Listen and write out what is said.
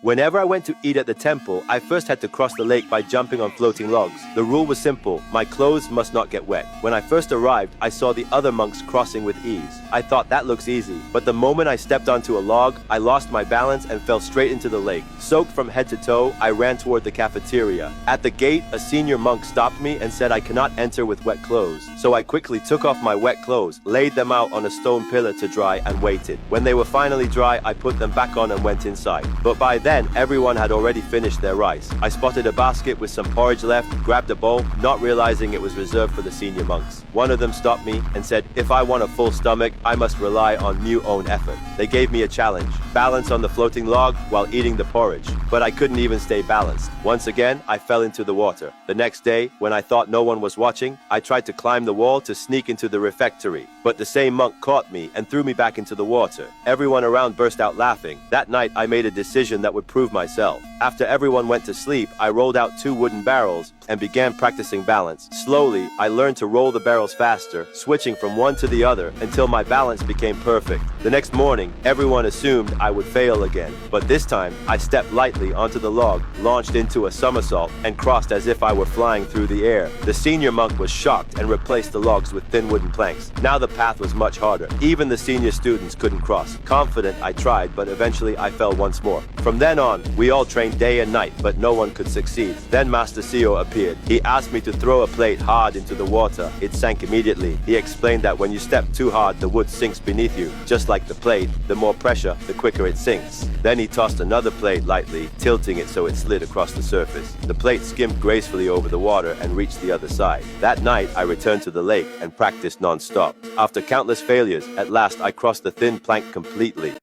Whenever I went to eat at the temple, I first had to cross the lake by jumping on floating logs. The rule was simple: my clothes must not get wet. When I first arrived, I saw the other monks crossing with ease. I thought that looks easy, but the moment I stepped onto a log, I lost my balance and fell straight into the lake. Soaked from head to toe, I ran toward the cafeteria. At the gate, a senior monk stopped me and said I cannot enter with wet clothes. So I quickly took off my wet clothes, laid them out on a stone pillar to dry, and waited. When they were finally dry, I put them back on and went inside. But by then, everyone had already finished their rice. I spotted a basket with some porridge left, grabbed a bowl, not realizing it was reserved for the senior monks. One of them stopped me and said if I want a full stomach, I must rely on new own effort. They gave me a challenge: balance on the floating log while eating the porridge. But I couldn't even stay balanced. Once again, I fell into the water. The next day, when I thought no one was watching, I tried to climb the wall to sneak into the refectory. But the same monk caught me and threw me back into the water. Everyone around burst out laughing. That night, I made a decision that would prove myself. After everyone went to sleep, I rolled out 2 wooden barrels and began practicing balance. Slowly, I learned to roll the barrels faster, switching from one to the other until my balance became perfect. The next morning, everyone assumed I would fail again. But this time, I stepped lightly onto the log, launched into a somersault, and crossed as if I were flying through the air. The senior monk was shocked and replaced the logs with thin wooden planks. Now the path was much harder. Even the senior students couldn't cross. Confident, I tried, but eventually I fell once more. From then on, we all trained day and night, but no one could succeed. Then Master Seo appeared. He asked me to throw a plate hard into the water. It sank immediately. He explained that when you step too hard, the wood sinks beneath you. Just like the plate, the more pressure, the quicker it sinks. Then he tossed another plate lightly, tilting it so it slid across the surface. The plate skimmed gracefully over the water and reached the other side. That night, I returned to the lake and practiced non-stop. After countless failures, at last I crossed the thin plank completely.